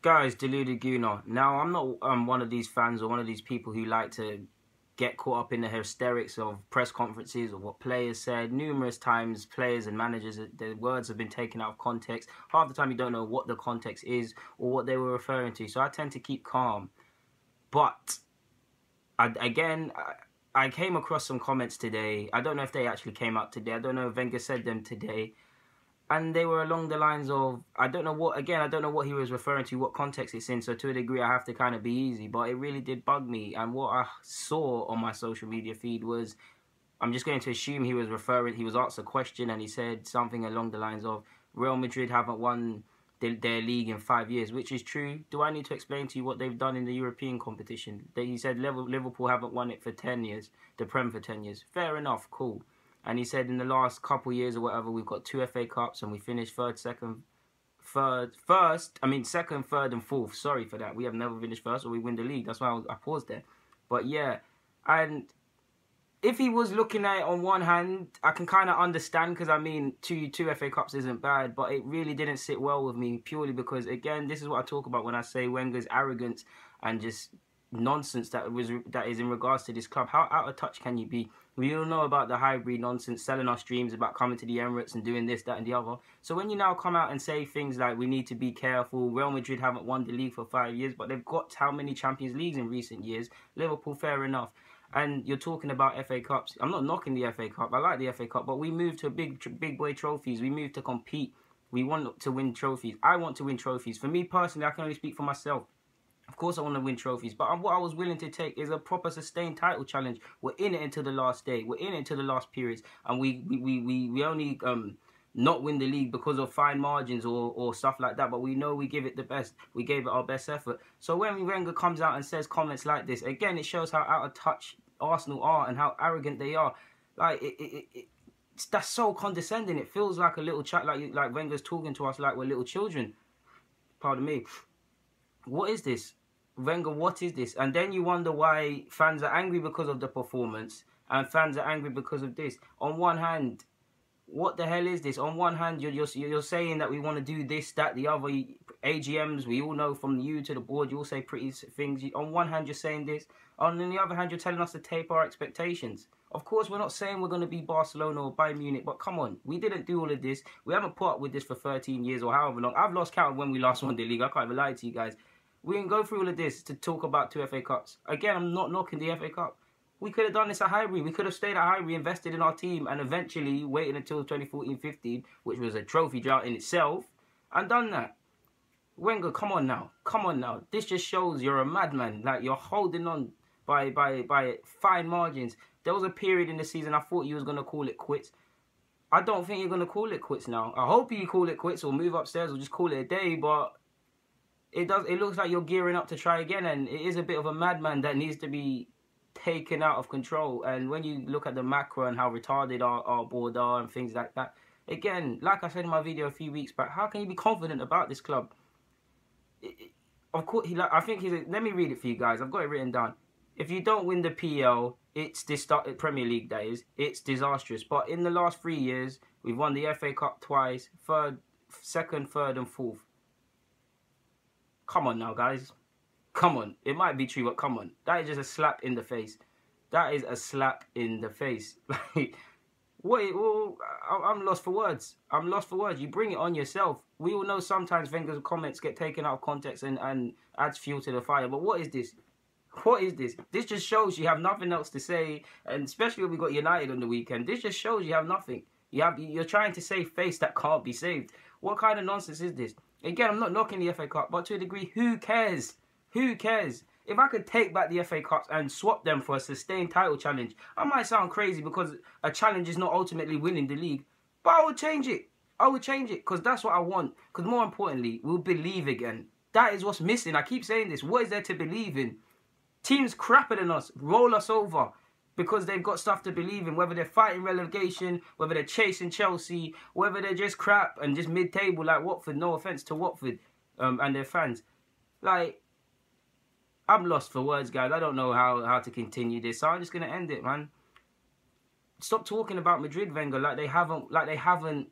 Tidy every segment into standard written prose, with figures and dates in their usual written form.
Guys, deluded Guna. Now, I'm not one of these fans or one of these people who like to get caught up in the hysterics of press conferences or what players said. Numerous times, players and managers, their words have been taken out of context. Half the time, you don't know what the context is or what they were referring to. So I tend to keep calm. But, I came across some comments today. I don't know if they actually came out today. I don't know if Wenger said them today. And they were along the lines of, I don't know what he was referring to, what context it's in. So to a degree, I have to kind of be easy. But it really did bug me. And what I saw on my social media feed was, I'm just going to assume he was asked a question and he said something along the lines of, Real Madrid haven't won their league in 5 years, which is true. Do I need to explain to you what they've done in the European competition? He said Liverpool haven't won it for 10 years, the Prem for 10 years. Fair enough, cool. And he said in the last couple of years or whatever, we've got 2 FA Cups and we finished second, third, and fourth. Sorry for that. We have never finished first or we win the league. That's why I paused there. But yeah, and if he was looking at it on one hand, I can kind of understand because, I mean, two FA Cups isn't bad, but it really didn't sit well with me purely because, again, this is what I talk about when I say Wenger's arrogance and just nonsense that is in regards to this club. How out of touch can you be? We all know about the hybrid nonsense, selling us dreams about coming to the Emirates and doing this, that and the other. So when you now come out and say things like we need to be careful, Real Madrid haven't won the league for 5 years, but they've got how many Champions Leagues in recent years? Liverpool, fair enough. And you're talking about FA Cups. I'm not knocking the FA Cup. I like the FA Cup, but we moved to big boy trophies. We moved to compete. We want to win trophies. I want to win trophies. For me personally, I can only speak for myself. Of course I want to win trophies, but what I was willing to take is a proper sustained title challenge. We're in it until the last day. We're in it until the last periods. And we only not win the league because of fine margins or stuff like that. But we know we give it the best. We gave it our best effort. So when Wenger comes out and says comments like this, again, it shows how out of touch Arsenal are and how arrogant they are. Like, that's so condescending. It feels like a little chat, like Wenger's talking to us like we're little children. Pardon me. What is this? Wenger, what is this? And then you wonder why fans are angry because of the performance and fans are angry because of this. On one hand, what the hell is this? On one hand, you're saying that we want to do this, that, the other. AGMs, we all know from you to the board, you all say pretty things. On one hand, you're saying this. On the other hand, you're telling us to tape our expectations. Of course, we're not saying we're going to be Barcelona or Bayern Munich, but come on. We didn't do all of this. We haven't put up with this for 13 years or however long. I've lost count of when we last won the league. I can't even lie to you guys. We didn't go through all of this to talk about 2 FA Cups. Again, I'm not knocking the FA Cup. We could have done this at Highbury. We could have stayed at Highbury, invested in our team, and eventually waited until 2014-15, which was a trophy drought in itself, and done that. Wenger, come on now. Come on now. This just shows you're a madman. Like, you're holding on by fine margins. There was a period in the season I thought you was going to call it quits. I don't think you're going to call it quits now. I hope you call it quits or move upstairs or just call it a day, but it looks like you're gearing up to try again, and it is a bit of a madman that needs to be taken out of control. And when you look at the macro and how retarded our board are and things like that, again, like I said in my video a few weeks back, how can you be confident about this club? Of course, I think let me read it for you guys. I've got it written down. If you don't win the PL, it's Premier League, that is, it's disastrous. But in the last 3 years, we've won the FA Cup twice, second, third, and fourth. Come on now, guys. Come on. It might be true, but come on. That is just a slap in the face. That is a slap in the face. Like, wait, well, I'm lost for words. I'm lost for words. You bring it on yourself. We all know sometimes Wenger's comments get taken out of context and adds fuel to the fire. But what is this? What is this? This just shows you have nothing else to say. And especially when we got United on the weekend, this just shows you have nothing. You're trying to save face that can't be saved. What kind of nonsense is this? Again, I'm not knocking the FA Cup, but to a degree, who cares? Who cares? If I could take back the FA Cups and swap them for a sustained title challenge, I might sound crazy because a challenge is not ultimately winning the league, but I would change it. I would change it because that's what I want. Because more importantly, we'll believe again. That is what's missing. I keep saying this. What is there to believe in? Teams crapper than us, roll us over because they've got stuff to believe in, whether they're fighting relegation, whether they're chasing Chelsea, whether they're just crap and just mid-table like Watford. No offence to Watford and their fans. Like, I'm lost for words, guys. I don't know how to continue this, so I'm just gonna end it, man. Stop talking about Madrid, Wenger, like they haven't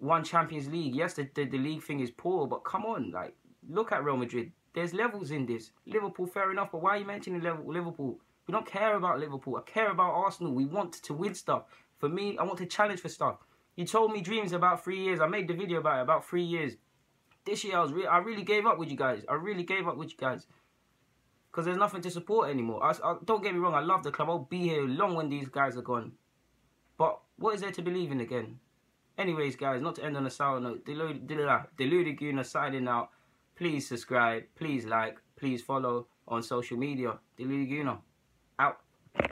won Champions League. Yes, the league thing is poor, but come on, like, Look at Real Madrid. There's levels in this. Liverpool, fair enough, but why are you mentioning Liverpool? We don't care about Liverpool. I care about Arsenal. We want to win stuff. For me, I want to challenge for stuff. You told me dreams about 3 years. I made the video about it, about 3 years. This year, I really gave up with you guys. I really gave up with you guys. Because there's nothing to support anymore. Don't get me wrong, I love the club. I'll be here long when these guys are gone. But what is there to believe in again? Anyways, guys, not to end on a sour note. Deluded Guna signing out. Please subscribe. Please like. Please follow on social media. Deluded Guna.